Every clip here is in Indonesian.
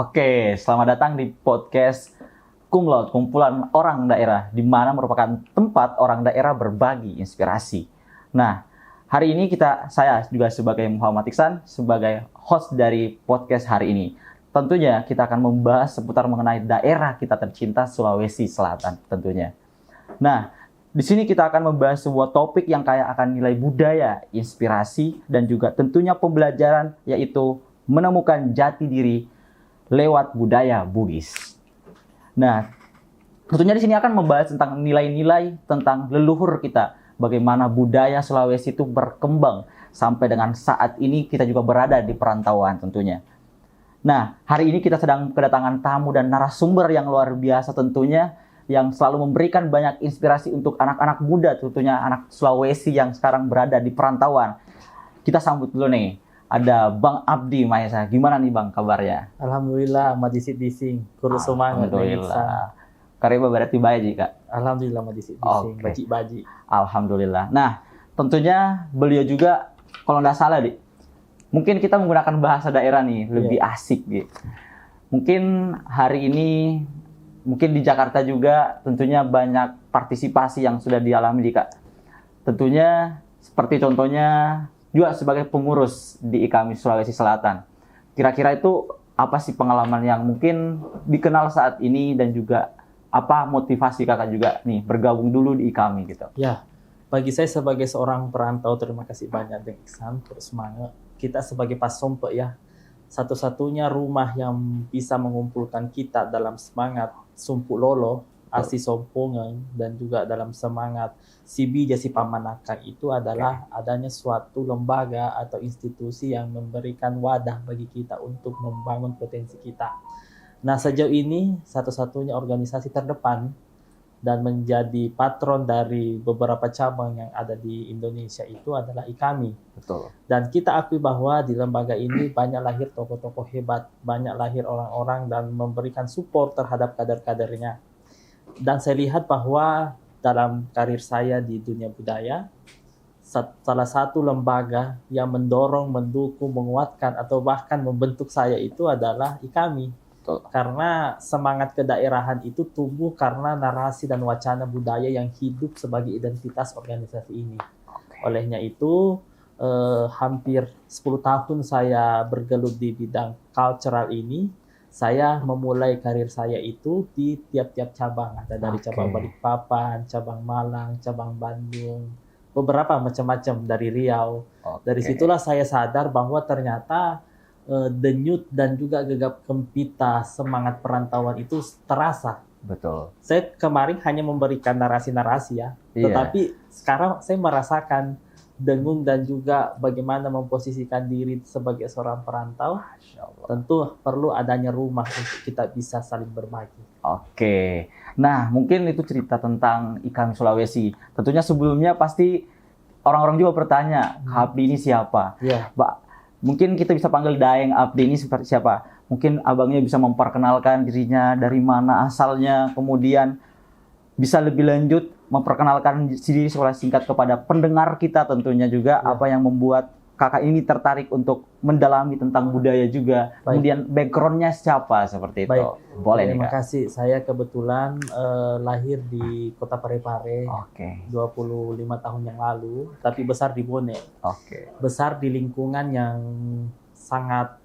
Oke, selamat datang di podcast Kumlot, kumpulan orang daerah, di mana merupakan tempat orang daerah berbagi inspirasi. Nah, hari ini saya juga sebagai Muhammad Iksan, sebagai host dari podcast hari ini. Tentunya kita akan membahas seputar mengenai daerah kita tercinta Sulawesi Selatan tentunya. Nah, di sini kita akan membahas sebuah topik yang kaya akan nilai budaya, inspirasi, dan juga tentunya pembelajaran, yaitu menemukan jati diri lewat budaya Bugis. Nah, tentunya di sini akan membahas tentang nilai-nilai tentang leluhur kita, bagaimana budaya Sulawesi itu berkembang sampai dengan saat ini kita juga berada di perantauan tentunya. Nah, hari ini kita sedang kedatangan tamu dan narasumber yang luar biasa tentunya, yang selalu memberikan banyak inspirasi untuk anak-anak muda, tentunya anak Sulawesi yang sekarang berada di perantauan. Kita sambut dulu nih, ada Bang Abdi Mahesa. Gimana nih Bang kabarnya? Alhamdulillah, madisit dising, kurus semangat. Alhamdulillah. Kareba berarti baik Kak. Alhamdulillah, madisit dising, baji-baji. Alhamdulillah. Nah, tentunya beliau juga, kalau nggak salah mungkin kita menggunakan bahasa daerah nih, lebih asik gitu. Mungkin hari ini, mungkin di Jakarta juga tentunya banyak partisipasi yang sudah dialami Kak. Tentunya seperti contohnya juga sebagai pengurus di IKAMI Sulawesi Selatan. Kira-kira itu apa sih pengalaman yang mungkin dikenal saat ini, dan juga apa motivasi Kakak juga nih bergabung dulu di IKAMI gitu? Ya, bagi saya sebagai seorang perantau, terima kasih banyak Deng Iksan, terus semangat. Kita sebagai Pasompe ya, satu-satunya rumah yang bisa mengumpulkan kita dalam semangat Sumpu Lolo, Asi Sompongan, dan juga dalam semangat Sibi Jasi Pamanaka itu adalah adanya suatu lembaga atau institusi yang memberikan wadah bagi kita untuk membangun potensi kita. Nah, sejauh ini satu-satunya organisasi terdepan dan menjadi patron dari beberapa cabang yang ada di Indonesia itu adalah IKAMI. Betul. Dan kita akui bahwa di lembaga ini banyak lahir tokoh-tokoh hebat, banyak lahir orang-orang dan memberikan support terhadap kader-kadernya. Dan saya lihat bahwa dalam karir saya di dunia budaya, salah satu lembaga yang mendorong, mendukung, menguatkan, atau bahkan membentuk saya itu adalah IKAMI. Betul. Karena semangat kedaerahan itu tumbuh karena narasi dan wacana budaya yang hidup sebagai identitas organisasi ini. Olehnya itu, hampir 10 tahun saya bergelut di bidang cultural ini. Saya memulai karir saya itu di tiap-tiap cabang. Ada dari cabang Balikpapan, cabang Malang, cabang Bandung, beberapa macam-macam dari Riau. Dari situlah saya sadar bahwa ternyata denyut dan juga gegap gempita semangat perantauan itu terasa. Betul. Saya kemarin hanya memberikan narasi-narasi ya, tetapi sekarang saya merasakan dengung dan juga bagaimana memposisikan diri sebagai seorang perantau. Tentu perlu adanya rumah untuk kita bisa saling berbagi. Oke. Nah, mungkin itu cerita tentang IKAMI Sulawesi. Tentunya sebelumnya pasti orang-orang juga bertanya, Abdi ini siapa? Iya. Mungkin kita bisa panggil Daeng, Abdi ini seperti siapa? Mungkin abangnya bisa memperkenalkan dirinya, dari mana asalnya, kemudian bisa lebih lanjut memperkenalkan diri secara singkat kepada pendengar kita tentunya juga, apa yang membuat kakak ini tertarik untuk mendalami tentang budaya juga. Kemudian background-nya siapa seperti itu. Boleh nih, Terima kasih. Saya kebetulan lahir di Kota Parepare 25 tahun yang lalu, tapi besar di Bone. Besar di lingkungan yang sangat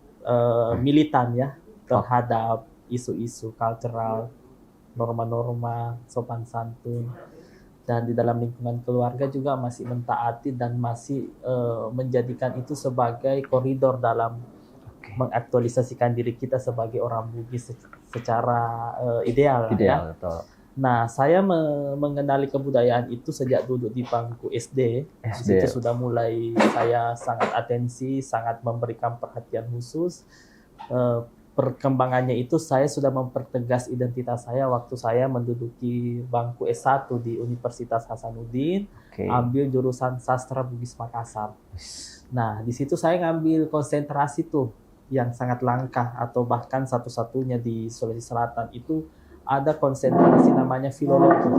militan ya terhadap isu-isu cultural, norma-norma, sopan santun. Dan di dalam lingkungan keluarga juga masih mentaati dan masih menjadikan itu sebagai koridor dalam mengaktualisasikan diri kita sebagai orang Bugis secara ideal. Ya. Betul. Nah, saya mengenali kebudayaan itu sejak duduk di bangku SD. Di situ sudah mulai saya sangat atensi, sangat memberikan perhatian khusus. Perkembangannya itu saya sudah mempertegas identitas saya waktu saya menduduki bangku S1 di Universitas Hasanuddin, ambil jurusan Sastra Bugis Makassar. Nah, di situ saya ngambil konsentrasi tuh yang sangat langka atau bahkan satu-satunya di Sulawesi Selatan itu ada konsentrasi namanya filologi.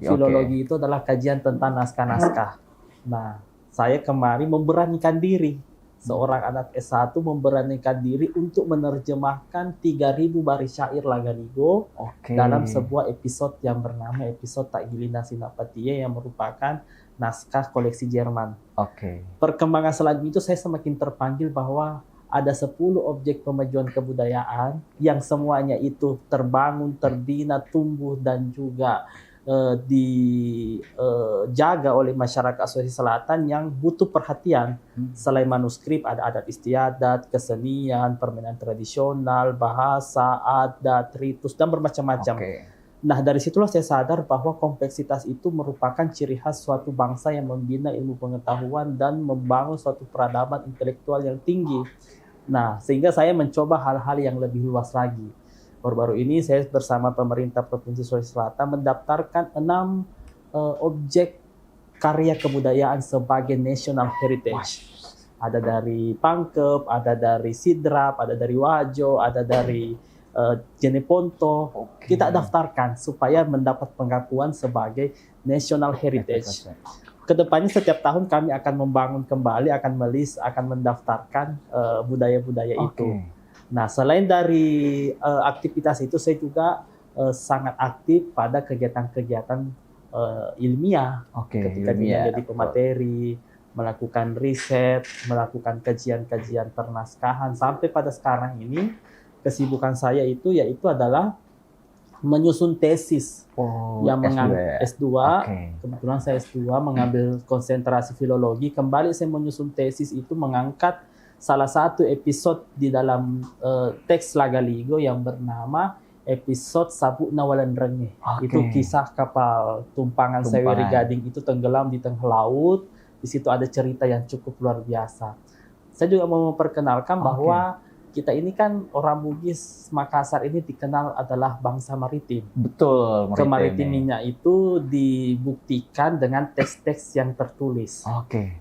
Filologi itu adalah kajian tentang naskah-naskah. Nah, saya kemarin memberanikan diri. seorang anak S1 memberanikan diri untuk menerjemahkan 3.000 baris syair Lagaligo dalam sebuah episode yang bernama episode Takgilina Sinapatie yang merupakan naskah koleksi Jerman. Perkembangan selanjutnya itu saya semakin terpanggil bahwa ada 10 objek pemajuan kebudayaan yang semuanya itu terbangun, terbina, tumbuh dan juga dijaga oleh masyarakat Sulawesi Selatan yang butuh perhatian. Selain manuskrip, ada adat istiadat, kesenian, permainan tradisional, bahasa, adat, ritus, dan bermacam-macam. Nah, dari situlah saya sadar bahwa kompleksitas itu merupakan ciri khas suatu bangsa yang membina ilmu pengetahuan dan membangun suatu peradaban intelektual yang tinggi. Nah, sehingga saya mencoba hal-hal yang lebih luas lagi. Baru-baru ini saya bersama pemerintah Provinsi Sulawesi Selatan mendaftarkan 6 objek karya kebudayaan sebagai National Heritage. Ada dari Pangkep, ada dari Sidrap, ada dari Wajo, ada dari Jeneponto. Kita daftarkan supaya mendapat pengakuan sebagai National Heritage. Kedepannya setiap tahun kami akan membangun kembali, akan mendaftarkan budaya-budaya itu. Nah, selain dari aktivitas itu, saya juga sangat aktif pada kegiatan-kegiatan ilmiah. Ketika menjadi pemateri, melakukan riset, melakukan kajian-kajian pernaskahan. Sampai pada sekarang ini, kesibukan saya itu adalah menyusun tesis yang mengambil S2. Kebetulan saya S2 mengambil konsentrasi filologi. Kembali saya menyusun tesis itu mengangkat salah satu episode di dalam teks Lagaligo yang bernama episode Sabuk Nawalan Renge. Itu kisah kapal tumpangan Seweri Gading itu tenggelam di tengah laut. Di situ ada cerita yang cukup luar biasa. Saya juga mau memperkenalkan bahwa kita ini kan orang Bugis Makassar ini dikenal adalah bangsa maritim. Betul. Kemaritiminnya itu dibuktikan dengan teks-teks yang tertulis.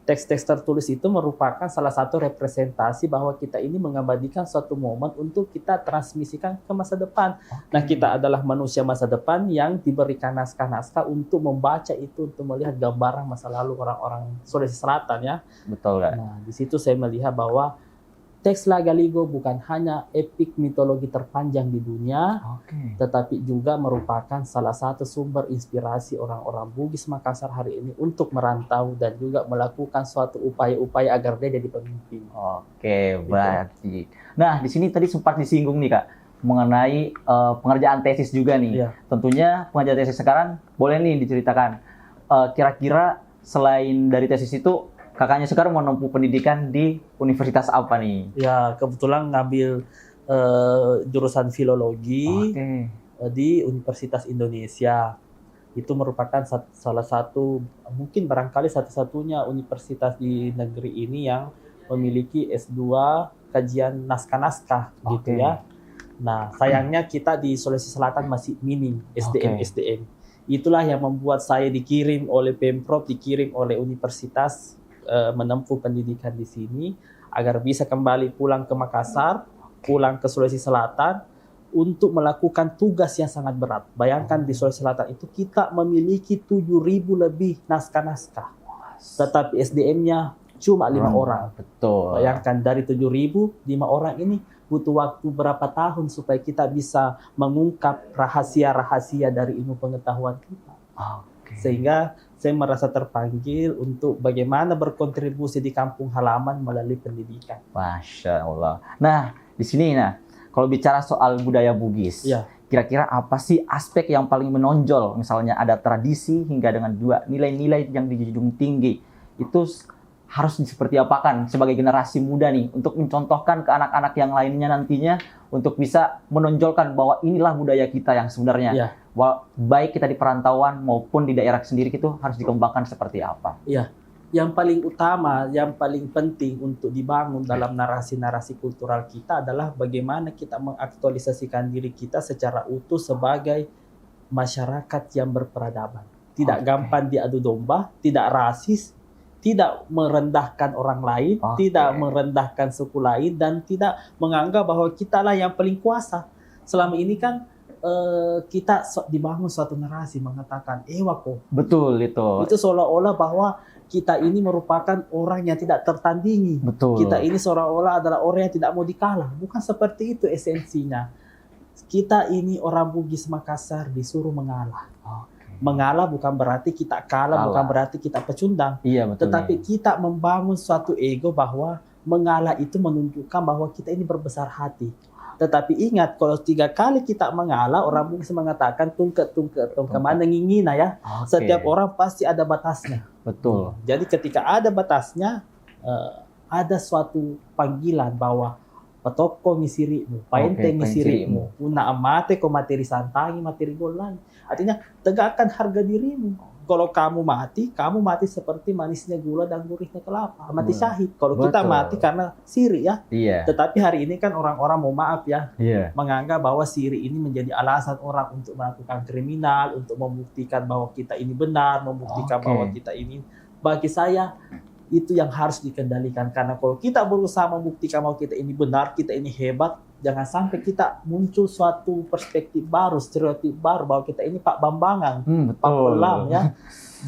Teks-teks tertulis itu merupakan salah satu representasi bahwa kita ini mengabadikan suatu momen untuk kita transmisikan ke masa depan. Nah, kita adalah manusia masa depan yang diberikan naskah-naskah untuk membaca itu, untuk melihat gambaran masa lalu orang-orang Sulawesi Selatan ya. Betul kan? Nah, di situ saya melihat bahwa teks Lagaligo bukan hanya epik mitologi terpanjang di dunia, tetapi juga merupakan salah satu sumber inspirasi orang-orang Bugis Makassar hari ini untuk merantau dan juga melakukan suatu upaya-upaya agar dia jadi pemimpin. Baik. Nah, di sini tadi sempat disinggung nih Kak, mengenai pengerjaan tesis juga nih. Tentunya pengerjaan tesis sekarang boleh nih diceritakan. Kira-kira selain dari tesis itu, kakaknya sekarang menempuh pendidikan di universitas apa nih? Ya, kebetulan ngambil jurusan filologi di Universitas Indonesia. Itu merupakan salah satu, mungkin barangkali satu-satunya universitas di negeri ini yang memiliki S2 kajian naskah-naskah gitu ya. Nah, sayangnya kita di Sulawesi Selatan masih minim SDM. Itulah yang membuat saya dikirim oleh Pemprov, dikirim oleh universitas menempuh pendidikan di sini agar bisa kembali pulang ke Makassar, pulang ke Sulawesi Selatan untuk melakukan tugas yang sangat berat. Bayangkan di Sulawesi Selatan itu kita memiliki 7.000 lebih naskah-naskah, tetapi SDM-nya cuma 5 orang. Betul. Bayangkan dari 7.000, 5 orang ini butuh waktu berapa tahun supaya kita bisa mengungkap rahasia-rahasia dari ilmu pengetahuan kita. Sehingga saya merasa terpanggil untuk bagaimana berkontribusi di kampung halaman melalui pendidikan. Masya Allah. Nah, di sini kalau bicara soal budaya Bugis, kira-kira apa sih aspek yang paling menonjol? Misalnya ada tradisi hingga dengan dua nilai-nilai yang dijunjung tinggi. Itu harus seperti apakan sebagai generasi muda nih untuk mencontohkan ke anak-anak yang lainnya nantinya untuk bisa menonjolkan bahwa inilah budaya kita yang sebenarnya. Baik kita di perantauan maupun di daerah sendiri itu harus dikembangkan seperti apa? Yang paling utama, yang paling penting untuk dibangun dalam narasi-narasi kultural kita adalah bagaimana kita mengaktualisasikan diri kita secara utuh sebagai masyarakat yang berperadaban. Tidak gampang diadu domba, tidak rasis, tidak merendahkan orang lain, tidak merendahkan suku lain, dan tidak menganggap bahwa kitalah yang paling kuasa. Selama ini kan kita dibangun suatu narasi mengatakan Ewako. Betul itu. Itu seolah-olah bahwa kita ini merupakan orang yang tidak tertandingi. Betul. Kita ini seolah-olah adalah orang yang tidak mau dikalah. Bukan seperti itu esensinya. Kita ini orang Bugis Makassar disuruh mengalah. Mengalah bukan berarti kita kalah, bukan berarti kita pecundang. Iya, betul. Tetapi kita membangun suatu ego bahwa mengalah itu menunjukkan bahwa kita ini berbesar hati. Tetapi ingat, kalau 3 kali kita mengalah, orang Bugis mengatakan tungke mana ngingina ya. Setiap orang pasti ada batasnya. Betul. Jadi ketika ada batasnya, ada suatu panggilan bahwa petoko misirimu, paente misirimu, una amate ko materi santangi, materi golai. Artinya tegakkan harga dirimu. Kalau kamu mati seperti manisnya gula dan gurihnya kelapa, mati syahid. Kalau kita mati karena siri ya. Iya. Tetapi hari ini kan orang-orang mau maaf ya, menganggap bahwa siri ini menjadi alasan orang untuk melakukan kriminal, untuk membuktikan bahwa kita ini benar, membuktikan bahwa kita ini. Bagi saya itu yang harus dikendalikan, karena kalau kita berusaha membuktikan bahwa kita ini benar, kita ini hebat, jangan sampai kita muncul suatu perspektif baru, stereotip baru bahwa kita ini Pak Bambangan, Pak Pelam ya.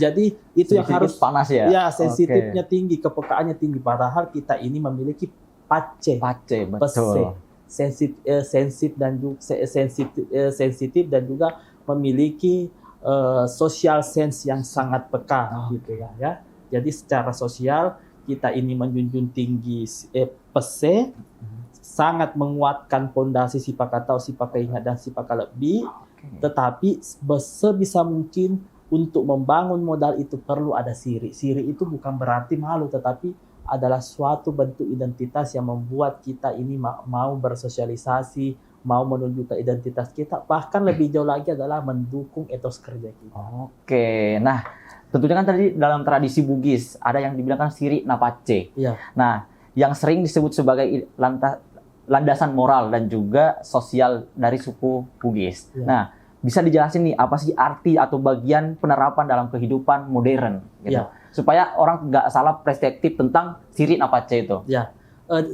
Jadi itu yang harus panas ya. Ya, sensitifnya tinggi, kepekaannya tinggi. Padahal kita ini memiliki pace, betul. Sensitif dan juga memiliki social sense yang sangat peka gitu ya. Jadi secara sosial kita ini menjunjung tinggi pese, sangat menguatkan pondasi sipakatau, sipakaingat dan sipakalebih. Tetapi sebisa mungkin untuk membangun modal itu perlu ada siri. Siri itu bukan berarti malu, tetapi adalah suatu bentuk identitas yang membuat kita ini mau bersosialisasi, mau menunjukkan identitas kita, bahkan lebih jauh lagi adalah mendukung etos kerja kita. Oke, nah tentunya kan tadi dalam tradisi Bugis ada yang dibilang kan siri napace. Iya. Nah, yang sering disebut sebagai landasan moral dan juga sosial dari suku Bugis. Iya. Nah, bisa dijelasin nih apa sih arti atau bagian penerapan dalam kehidupan modern gitu. Iya. Supaya orang nggak salah perspektif tentang siri napace itu. Ya.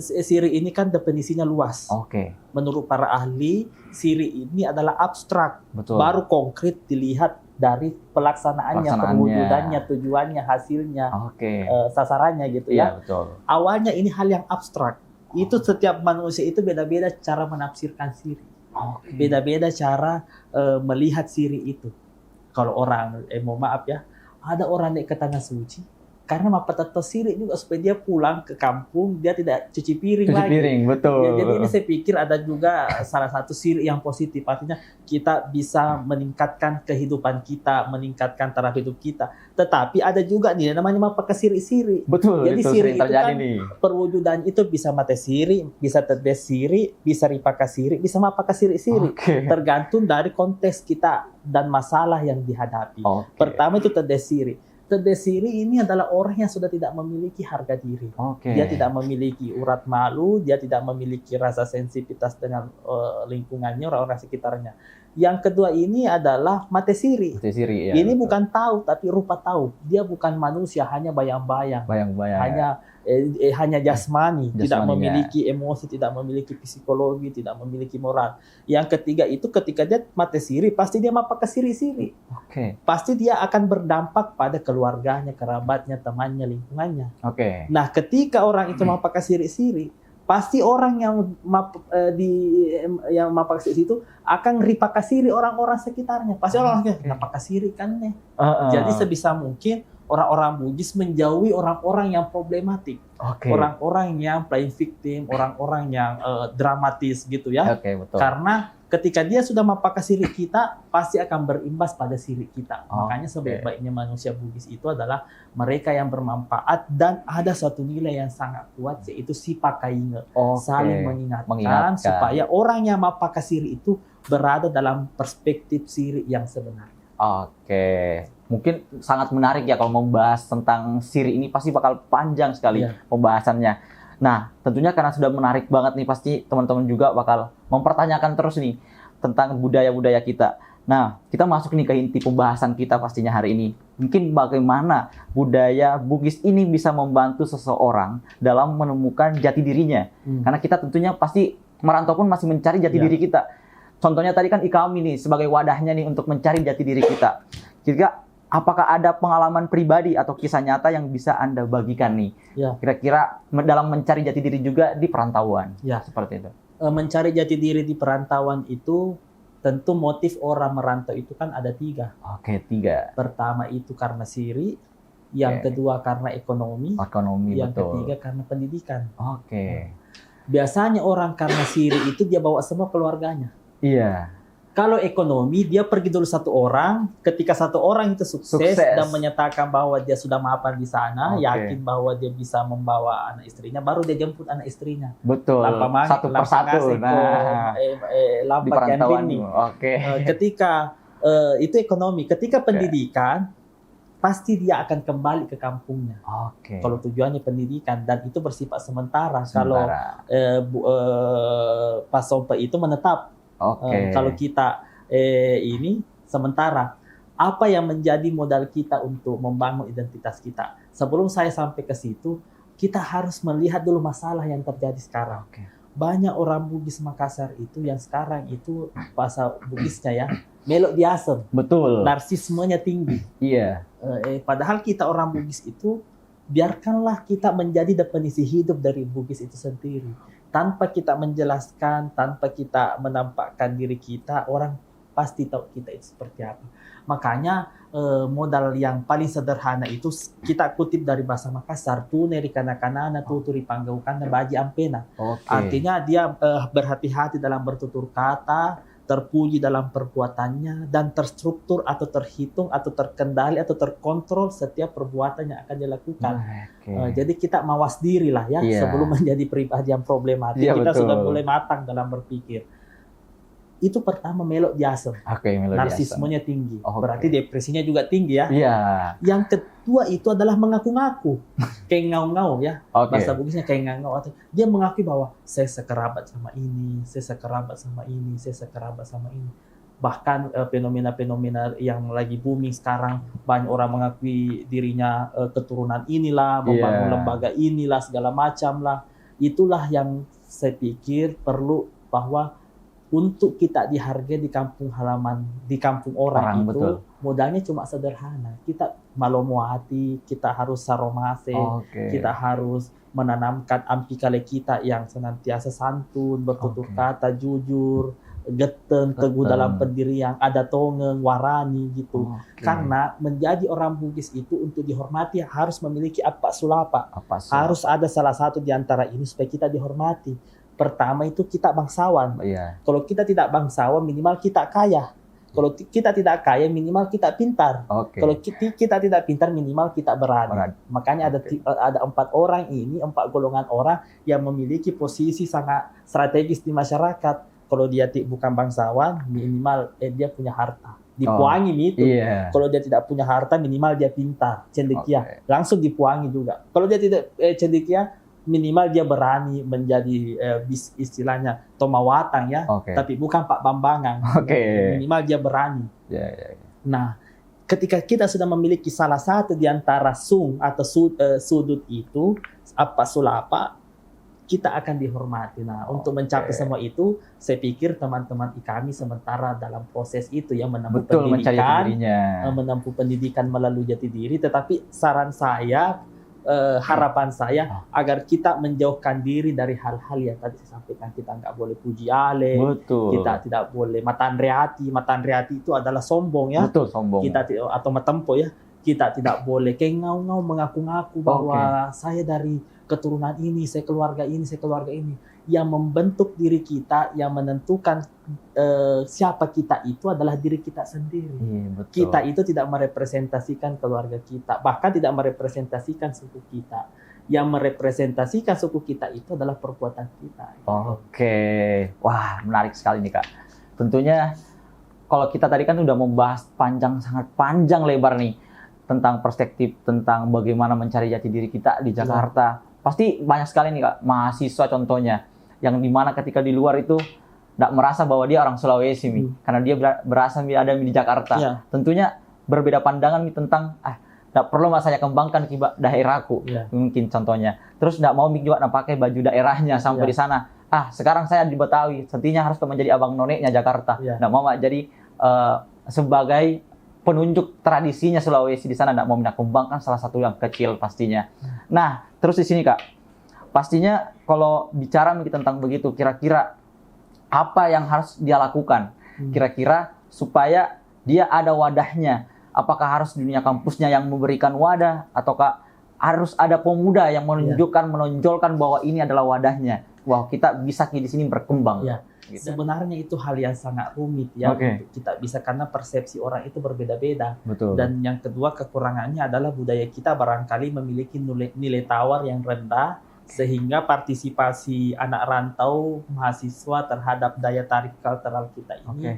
Siri ini kan definisinya luas. Menurut para ahli, siri ini adalah abstrak. Betul. Baru konkret dilihat dari pelaksanaannya, perwujudannya, tujuannya, hasilnya, sasarannya gitu ya. Betul. Awalnya ini hal yang abstrak. Itu setiap manusia itu beda-beda cara menafsirkan siri. Beda-beda cara melihat siri itu. Kalau orang, mohon maaf ya, ada orang naik ke tanah suci, karena mapatato siri juga supaya dia pulang ke kampung, dia tidak cuci piring lagi. Cuci piring, betul. Ya, jadi ini saya pikir ada juga salah satu siri yang positif. Artinya kita bisa meningkatkan kehidupan kita, meningkatkan taraf hidup kita. Tetapi ada juga nih namanya mapaka siri-siri. Betul, jadi itu siri itu kan perwujudan itu bisa mate siri, bisa tedes siri, bisa ripaka siri, bisa mapaka siri-siri. Tergantung dari konteks kita dan masalah yang dihadapi. Pertama itu tedes siri. Terdesiri ini adalah orang yang sudah tidak memiliki harga diri. Dia tidak memiliki urat malu, dia tidak memiliki rasa sensitivitas dengan lingkungannya, orang-orang sekitarnya. Yang kedua ini adalah mate siri. Ya, ini betul. Bukan tahu, tapi rupa tahu. Dia bukan manusia, hanya bayang-bayang. Hanya jasmani, tidak memiliki emosi, tidak memiliki psikologi, tidak memiliki moral. Yang ketiga itu ketika dia mate siri, pasti dia mapaka siri-siri. Pasti dia akan berdampak pada keluarganya, kerabatnya, temannya, lingkungannya. Nah, ketika orang itu mapaka siri-siri, pasti orang yang mapaka siri itu akan ripaka siri orang-orang sekitarnya. Pasti orang-orang mapaka siri kan nih. Jadi sebisa mungkin orang-orang Bugis menjauhi orang-orang yang problematik, orang-orang yang playing victim, orang-orang yang dramatis gitu ya. Betul. Karena ketika dia sudah mapaka siri kita, pasti akan berimbas pada siri kita. Makanya sebaik-baiknya manusia Bugis itu adalah mereka yang bermanfaat dan ada suatu nilai yang sangat kuat, yaitu sipakainge, saling mengingatkan supaya orang yang mapaka siri itu berada dalam perspektif siri yang sebenarnya. Mungkin sangat menarik ya kalau membahas tentang siri ini, pasti bakal panjang sekali pembahasannya. Nah, tentunya karena sudah menarik banget nih, pasti teman-teman juga bakal mempertanyakan terus nih tentang budaya-budaya kita. Nah, kita masuk nih ke inti pembahasan kita pastinya hari ini. Mungkin bagaimana budaya Bugis ini bisa membantu seseorang dalam menemukan jati dirinya. Karena kita tentunya pasti merantau pun masih mencari jati diri kita. Contohnya tadi kan IKAMI nih sebagai wadahnya nih untuk mencari jati diri kita. Jika apakah ada pengalaman pribadi atau kisah nyata yang bisa Anda bagikan nih? Ya. Kira-kira dalam mencari jati diri juga di perantauan. Ya. Seperti itu. Mencari jati diri di perantauan itu tentu motif orang merantau itu kan ada 3. Oke, 3. Pertama itu karena siri, yang kedua karena ekonomi, yang betul. ketiga karena pendidikan. Oke. Biasanya orang karena siri itu dia bawa semua keluarganya. Iya. Kalau ekonomi, dia pergi dulu 1 orang. Ketika 1 orang itu sukses dan menyatakan bahwa dia sudah mapan di sana, yakin bahwa dia bisa membawa anak istrinya, baru dia jemput anak istrinya. Betul. Satu persatu. Nah, di perantauan. Oke. Ketika itu ekonomi, ketika pendidikan, pasti dia akan kembali ke kampungnya. Oke. Kalau tujuannya pendidikan, dan itu bersifat sementara. Kalau Pak Sompe itu menetap. Kalau kita ini sementara, apa yang menjadi modal kita untuk membangun identitas kita? Sebelum saya sampai ke situ, kita harus melihat dulu masalah yang terjadi sekarang. Banyak orang Bugis Makassar itu yang sekarang itu bahasa Bugisnya ya, melok diasem. Betul. Narsismenya tinggi. Iya. Padahal kita orang Bugis itu, biarkanlah kita menjadi definisi hidup dari Bugis itu sendiri. Tanpa kita menjelaskan, tanpa kita menampakkan diri kita, orang pasti tahu kita itu seperti apa. Makanya modal yang paling sederhana itu kita kutip dari bahasa Makassar, tu neri kana-kanana, tu turi panggaukanna baji ampena. Artinya dia berhati-hati dalam bertutur kata, terpuji dalam perbuatannya, dan terstruktur atau terhitung atau terkendali atau terkontrol setiap perbuatan yang akan dilakukan. Jadi kita mawas diri lah ya, sebelum menjadi pribadi yang problematik. Kita sudah mulai matang dalam berpikir. Itu pertama melok diasem. Narsismenya tinggi. Berarti depresinya juga tinggi ya. Yang kedua itu adalah mengaku-ngaku. Kayak ngau-ngau ya. Bahasa Bugisnya kayak ngau-ngau. Dia mengakui bahwa saya sekerabat sama ini, saya sekerabat sama ini, saya sekerabat sama ini. Bahkan fenomena-fenomena yang lagi booming sekarang, banyak orang mengakui dirinya keturunan inilah, membangun lembaga inilah, segala macam lah. Itulah yang saya pikir perlu bahwa untuk kita dihargai di kampung halaman, di kampung orang itu, modalnya cuma sederhana. Kita malomo hati, kita harus saromase, kita harus menanamkan ampikale kita yang senantiasa santun, bertutur kata jujur, geten, teguh dalam pendirian, ada tongeng, warani gitu. Karena menjadi orang Bugis itu untuk dihormati harus memiliki apa sulapa. Harus ada salah satu di antara ini supaya kita dihormati. Pertama itu kita bangsawan. Kalau kita tidak bangsawan, minimal kita kaya. Kalau kita tidak kaya, minimal kita pintar. Kalau kita tidak pintar, minimal kita berani. Makanya ada 4 orang ini, 4 golongan orang yang memiliki posisi sangat strategis di masyarakat. Kalau dia bukan bangsawan, minimal dia punya harta. Dipuangi itu. Kalau dia tidak punya harta, minimal dia pintar. Cendekia. Langsung dipuangi juga. Kalau dia tidak cendekia, minimal dia berani menjadi istilahnya tomawatang ya, tapi bukan Pak Bambangan. Minimal dia berani. Nah, ketika kita sudah memiliki salah satu di antara sung atau sudut itu, apa sulapa, kita akan dihormati. Nah, untuk mencapai semua itu, saya pikir teman-teman kami sementara dalam proses itu ya, menempuh pendidikan melalui jati diri. Tetapi saran saya, harapan saya agar kita menjauhkan diri dari hal-hal yang tadi saya sampaikan. Kita nggak boleh puji ale, kita tidak boleh matandreati itu adalah sombong ya. Sombong. Kita atau matempo ya, kita tidak boleh kayak ngau-ngau mengaku-ngaku bahwa saya dari keturunan ini, saya keluarga ini, saya keluarga ini. Yang membentuk diri kita, yang menentukan siapa kita itu adalah diri kita sendiri. Kita itu tidak merepresentasikan keluarga kita, bahkan tidak merepresentasikan suku kita. Yang merepresentasikan suku kita itu adalah perbuatan kita. Wah, menarik sekali nih Kak. Tentunya kalau kita tadi kan udah membahas sangat panjang lebar nih tentang perspektif, tentang bagaimana mencari jati diri kita di Jakarta. Pasti banyak sekali nih Kak, mahasiswa contohnya, yang dimana ketika di luar itu tidak merasa bahwa dia orang Sulawesi, karena dia berasa ada di Jakarta. Tentunya berbeda pandangan tentang tidak perlu saya kembangkan ke daerahku, mungkin contohnya. Terus tidak mau juga pakai baju daerahnya sampai di sana. Sekarang saya di Betawi, sentinya harus menjadi abang nonenya Jakarta. Tidak mau jadi sebagai penunjuk tradisinya Sulawesi di sana, nggak mau Minang Kembang kan salah satu yang kecil pastinya. Nah, terus di sini Kak, pastinya kalau bicara tentang begitu, kira-kira apa yang harus dia lakukan? Kira-kira supaya dia ada wadahnya. Apakah harus di dunia kampusnya yang memberikan wadah, ataukah harus ada pemuda yang menonjolkan bahwa ini adalah wadahnya? Wah, kita bisa di sini berkembang. Ya. Gitu. Sebenarnya itu hal yang sangat rumit ya untuk kita bisa, karena persepsi orang itu berbeda-beda. Betul. Dan yang kedua, kekurangannya adalah budaya kita barangkali memiliki nilai tawar yang rendah, sehingga partisipasi anak rantau mahasiswa terhadap daya tarik kultural kita ini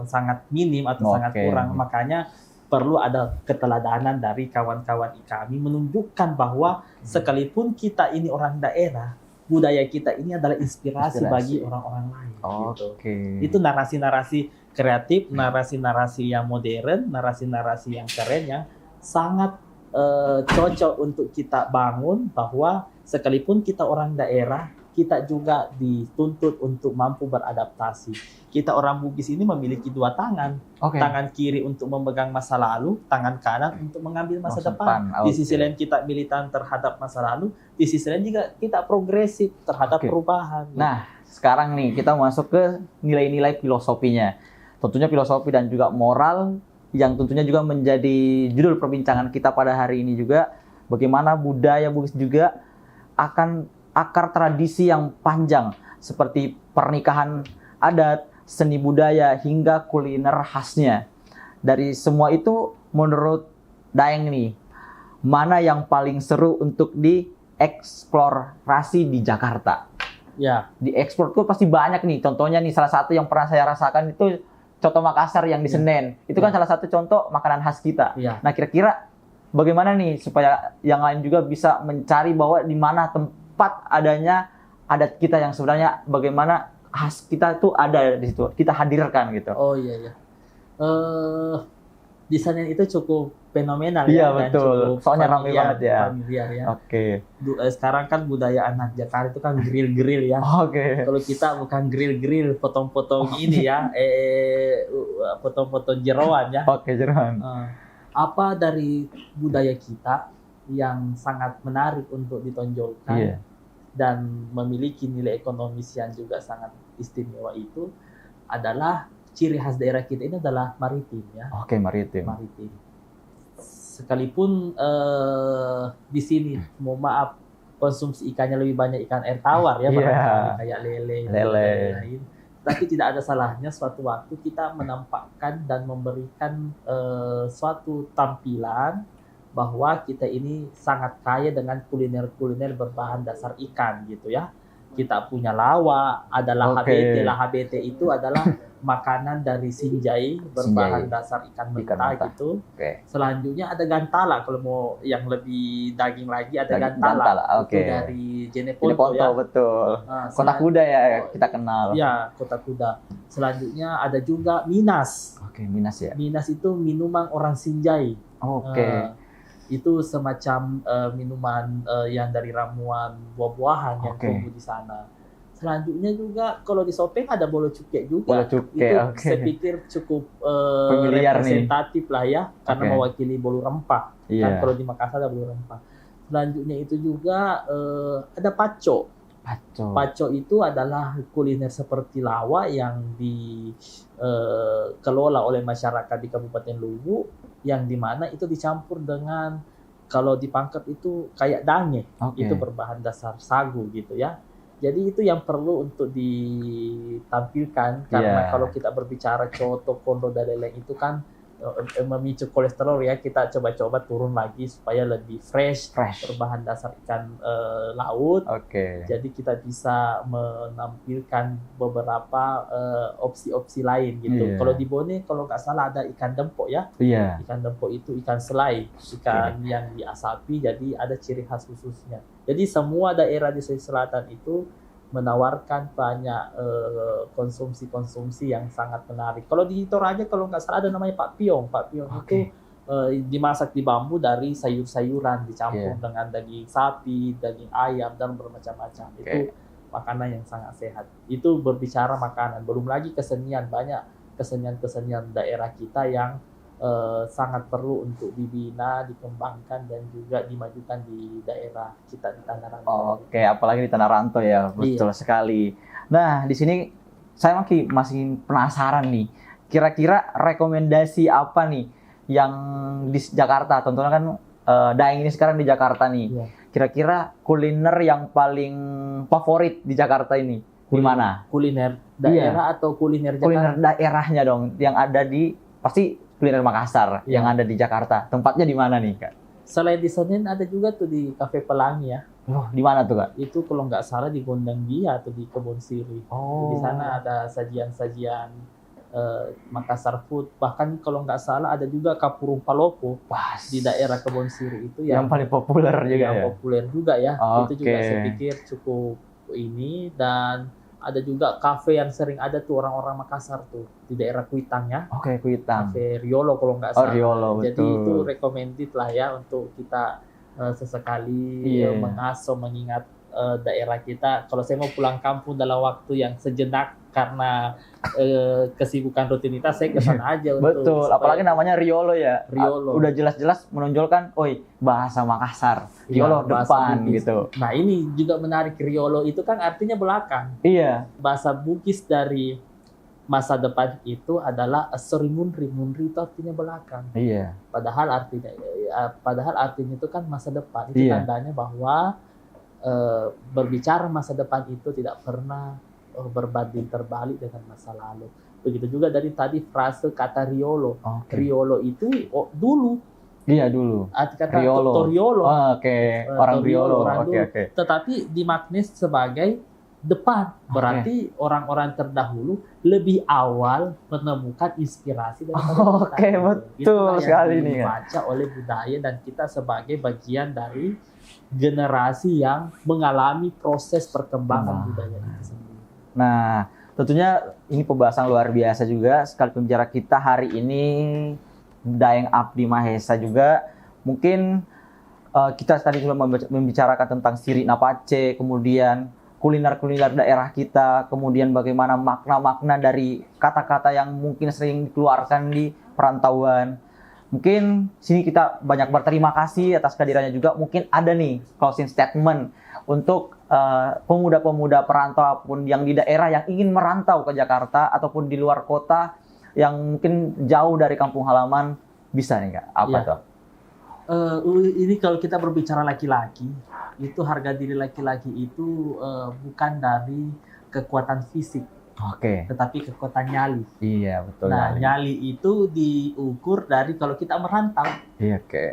sangat minim atau sangat kurang. Makanya perlu ada keteladanan dari kawan-kawan kami menunjukkan bahwa sekalipun kita ini orang daerah, budaya kita ini adalah inspirasi bagi orang-orang lain. Gitu. Itu narasi-narasi kreatif, narasi-narasi yang modern, narasi-narasi yang keren, yang sangat cocok untuk kita bangun, bahwa sekalipun kita orang daerah, kita juga dituntut untuk mampu beradaptasi. Kita orang Bugis ini memiliki dua tangan. Tangan kiri untuk memegang masa lalu, tangan kanan untuk mengambil masa depan. Di sisi lain kita militan terhadap masa lalu, di sisi lain juga kita progresif terhadap perubahan. Nah, sekarang nih kita masuk ke nilai-nilai filosofinya. Tentunya filosofi dan juga moral yang tentunya juga menjadi judul perbincangan kita pada hari ini juga. Bagaimana budaya Bugis juga akan akar tradisi yang panjang seperti pernikahan adat, seni budaya, hingga kuliner khasnya. Dari semua itu, menurut Daeng nih, mana yang paling seru untuk dieksplorasi di Jakarta? Ya, dieksplor tuh pasti banyak nih. Contohnya nih, salah satu yang pernah saya rasakan itu Coto Makassar yang di Senen. Itu kan salah satu contoh makanan khas kita. Nah, kira-kira bagaimana nih supaya yang lain juga bisa mencari bahwa di mana tempat adanya adat kita yang sebenarnya, bagaimana khas kita itu ada di situ, kita hadirkan gitu. Oh iya. Di Senen itu cukup fenomenal ya. Iya betul. Dan cukup soalnya ramai banget ya. Familiar ya. Sekarang kan budaya anak Jakarta itu kan grill ya. Kalau kita bukan grill, potong-potong ini ya, potong-potong jeroan ya. Jeroan. Apa dari budaya kita yang sangat menarik untuk ditonjolkan dan memiliki nilai ekonomis yang juga sangat istimewa itu adalah ciri khas daerah kita ini adalah maritim ya. Maritim. Sekalipun di sini, mohon maaf, konsumsi ikannya lebih banyak ikan air tawar ya, kayak lele. Lain. Tapi tidak ada salahnya suatu waktu kita menampakkan dan memberikan suatu tampilan bahwa kita ini sangat kaya dengan kuliner-kuliner berbahan dasar ikan gitu ya. Kita punya lawa, adalah HBT. HBT itu adalah makanan dari Sinjai berbahan dasar ikan mentah gitu. Selanjutnya ada gantala, kalau mau yang lebih daging lagi ada gantala. Itu dari Jeneponto ya. Betul. Kota kuda ya kita kenal. Ya, kota kuda. Selanjutnya ada juga Minas. Minas ya. Minas itu minuman orang Sinjai. Itu semacam minuman yang dari ramuan buah-buahan yang tumbuh di sana. Selanjutnya juga kalau di Sopeng ada bolo cuke juga. Itu saya pikir cukup representatif lah ya, karena mewakili bolu rempah. Kan kalau di Makassar ada bolu rempah. Selanjutnya itu juga ada paco. Paco itu adalah kuliner seperti lawa yang dikelola oleh masyarakat di Kabupaten Luwu, yang dimana itu dicampur dengan, kalau dipangkat itu kayak dange, itu berbahan dasar sagu gitu ya. Jadi itu yang perlu untuk ditampilkan, karena kalau kita berbicara coto, kondo, dan leleng itu kan memicu kolesterol ya. Kita coba-coba turun lagi supaya lebih fresh. Berbahan dasar ikan laut. Jadi kita bisa menampilkan beberapa opsi-opsi lain gitu. Kalau di Bone, kalau nggak salah ada ikan dempok ya. Ikan dempok itu ikan selai, ikan yang diasapi, jadi ada ciri khas khususnya. Jadi semua daerah di Sulawesi Selatan itu menawarkan banyak konsumsi-konsumsi yang sangat menarik. Kalau di Toraja, kalau nggak salah ada namanya Pak Piong. Pak Piong itu dimasak di bambu dari sayur-sayuran, dicampur dengan daging sapi, daging ayam, dan bermacam-macam. Itu makanan yang sangat sehat. Itu berbicara makanan. Belum lagi kesenian, banyak kesenian-kesenian daerah kita yang sangat perlu untuk dibina, dikembangkan dan juga dimajukan di daerah kita di Tanah Rantau. Oke, apalagi di Tanah Rantau ya, betul sekali. Nah, di sini saya masih penasaran nih. Kira-kira rekomendasi apa nih yang di Jakarta? Contohnya kan Daeng ini sekarang di Jakarta nih. Iya. Kira-kira kuliner yang paling favorit di Jakarta ini di mana? Kuliner daerah atau kuliner Jakarta? Kuliner daerahnya dong, yang ada di pasti kuliner Makassar yang ada di Jakarta. Tempatnya di mana nih, Kak? Selain di Senen ada juga tuh di Cafe Pelangi ya. Oh, di mana tuh, Kak? Itu kalau nggak salah di Gondang Dia atau di Kebon Siri. Oh. Di sana ada sajian-sajian Makassar food. Bahkan kalau nggak salah ada juga Kapurung Palopo Pas. di daerah Kebon Siri itu yang paling populer juga yang ya. populer juga ya. Itu juga Oke. saya pikir cukup ini. Dan ada juga kafe yang sering ada tuh orang-orang Makassar tuh di daerah Kuitang ya. Oke, Kuitang. Cafe Riolo kalau nggak Oh, salah. Riolo, Jadi betul. itu recommended lah ya untuk kita sesekali Iya. mengasuh mengingat daerah kita. Kalau saya mau pulang kampung dalam waktu yang sejenak karena kesibukan rutinitas, saya ke sana aja untuk Betul, supaya- apalagi namanya Riolo ya. Riolo. Udah jelas-jelas menonjolkan, oi, bahasa Makassar. Iya, Riolo bahasa depan Bugis. gitu. Nah ini juga menarik, Riolo itu kan artinya belakang. Iya. Bahasa Bugis dari masa depan itu adalah Sorimunri. Munri itu artinya belakang. Iya. Padahal artinya itu kan masa depan. Itu Iya. tandanya bahwa berbicara masa depan itu tidak pernah berbanding terbalik dengan masa lalu. Begitu juga dari tadi frase kata Riolo. Oke. Riolo itu dulu Iya dulu. arti kata Riolo. Toriolo. Oke, orang Riolo. orang Oke, dulu. oke. Tetapi dimaknai sebagai depan. Berarti orang-orang terdahulu lebih awal menemukan inspirasi daripada kita. Oke, betul Itulah yang sekali nih, Kak. dibaca oleh budaya dan kita sebagai bagian dari generasi yang mengalami proses perkembangan budaya itu sendiri. Nah, tentunya ini pembahasan luar biasa juga. Sekali pembicara kita hari ini Daeng Abdi Mahesa juga. Mungkin kita tadi sudah membicarakan tentang Siri Napace, kemudian kuliner-kuliner daerah kita, kemudian bagaimana makna-makna dari kata-kata yang mungkin sering dikeluarkan di perantauan. Mungkin sini kita banyak berterima kasih atas kehadirannya juga. Mungkin ada nih closing statement untuk pemuda-pemuda perantau pun yang di daerah yang ingin merantau ke Jakarta ataupun di luar kota yang mungkin jauh dari kampung halaman, bisa nih, Kak? Apa Iya. tuh? Ini kalau kita berbicara laki-laki, itu harga diri laki-laki itu bukan dari kekuatan fisik, Oke. tetapi kekuatan nyali. Iya, betul. Nah, sekali. nyali itu diukur dari kalau kita merantau. Iya, oke.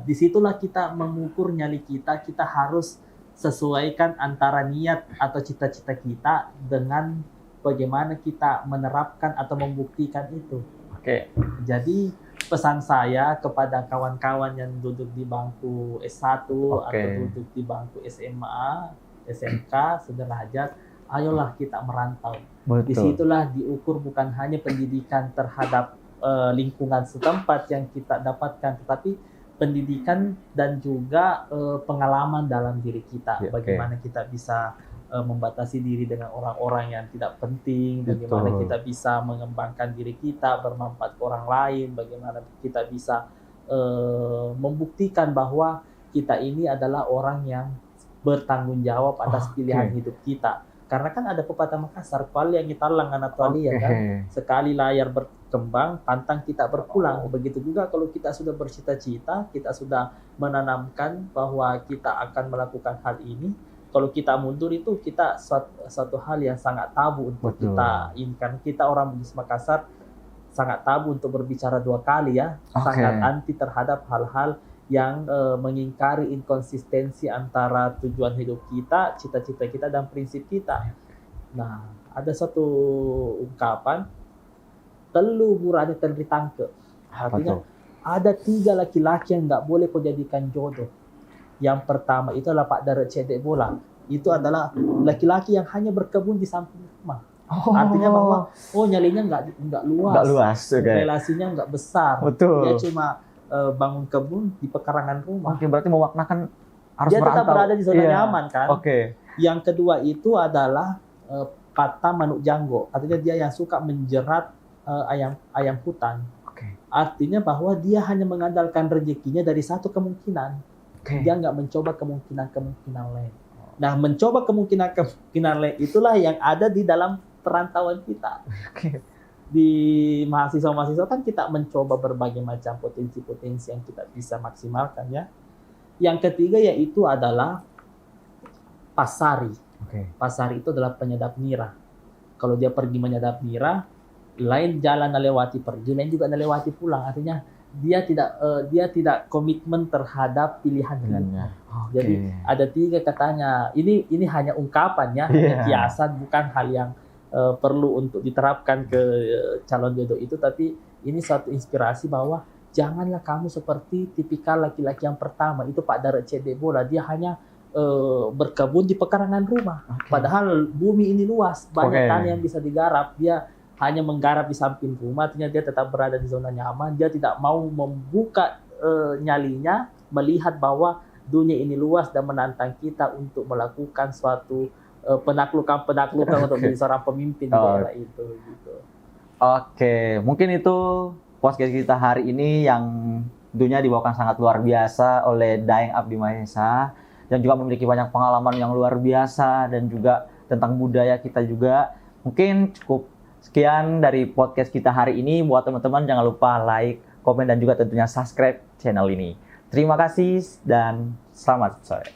Disitulah kita mengukur nyali kita. Kita harus sesuaikan antara niat atau cita-cita kita dengan bagaimana kita menerapkan atau membuktikan itu. Oke. Jadi pesan saya kepada kawan-kawan yang duduk di bangku S1 Oke. atau duduk di bangku SMA, SMK, sederajat, ayolah kita merantau. Betul. Disitulah diukur bukan hanya pendidikan terhadap lingkungan setempat yang kita dapatkan, tetapi pendidikan dan juga pengalaman dalam diri kita. Ya, oke. Bagaimana kita bisa membatasi diri dengan orang-orang yang tidak penting, Betul. bagaimana kita bisa mengembangkan diri kita, bermanfaat ke orang lain, bagaimana kita bisa membuktikan bahwa kita ini adalah orang yang bertanggung jawab atas Oke. pilihan hidup kita. Karena kan ada pepatah Makassar, "Pali yang kita langan atau ya kan, Oke. sekali layar berkembang, pantang kita berpulang." Begitu juga kalau kita sudah bercita-cita, kita sudah menanamkan bahwa kita akan melakukan hal ini. Kalau kita mundur itu kita suatu hal yang sangat tabu untuk Betul. kita inginkan. Kita orang Bugis Makassar sangat tabu untuk berbicara dua kali ya, Oke. sangat anti terhadap hal-hal yang mengingkari inkonsistensi antara tujuan hidup kita, cita-cita kita, dan prinsip kita. Nah, ada satu ungkapan, telu burane telu ditangkep. Apa Artinya, tuh? ada 3 laki-laki yang nggak boleh kau jadikan jodoh. Yang pertama itu adalah Pak Darat Cedek Bola. Itu adalah laki-laki yang hanya berkebun di samping rumah. Artinya bahwa nyalinya nggak luas, Nggak luas, oke. relasinya nggak besar. Betul. Dia cuma bangun kebun di pekarangan rumah. Oke, berarti memaknakan harus Dia tetap merantau. berada di zona Iya. nyaman kan. Oke. Yang kedua itu adalah Pata Manuk Janggo. Artinya dia yang suka menjerat ayam hutan. Oke. Artinya bahwa dia hanya mengandalkan rezekinya dari satu kemungkinan. Dia nggak mencoba kemungkinan-kemungkinan lain. Nah, mencoba kemungkinan lain itulah yang ada di dalam perantauan kita. Di mahasiswa-mahasiswa kan kita mencoba berbagai macam potensi-potensi yang kita bisa maksimalkan ya. Yang ketiga yaitu adalah pasari. Pasari itu adalah penyedap nira. Kalau dia pergi menyedap nira, lain jalan lewati pergi, lain juga lewati pulang. Artinya dia tidak komitmen terhadap pilihan hidupnya. Jadi ada 3 katanya. Ini hanya ungkapan ya, hanya kiasan, bukan hal yang perlu untuk diterapkan ke calon jodoh itu. Tapi ini suatu inspirasi bahwa janganlah kamu seperti tipikal laki-laki yang pertama itu Pak Darat CD Bola. Dia hanya berkebun di pekarangan rumah. Padahal bumi ini luas, banyak tanah yang bisa digarap. Dia hanya menggarap di samping rumah, artinya dia tetap berada di zona nyaman. Dia tidak mau membuka nyalinya, melihat bahwa dunia ini luas dan menantang kita untuk melakukan suatu penaklukan untuk menjadi seorang pemimpin daerah itu. Gitu. Oke, mungkin itu podcast kita hari ini yang tentunya dibawakan sangat luar biasa oleh Daeng Abdi Mahesa, yang juga memiliki banyak pengalaman yang luar biasa dan juga tentang budaya kita juga. Mungkin cukup sekian dari podcast kita hari ini. Buat teman-teman jangan lupa like, komen, dan juga tentunya subscribe channel ini. Terima kasih dan selamat sore.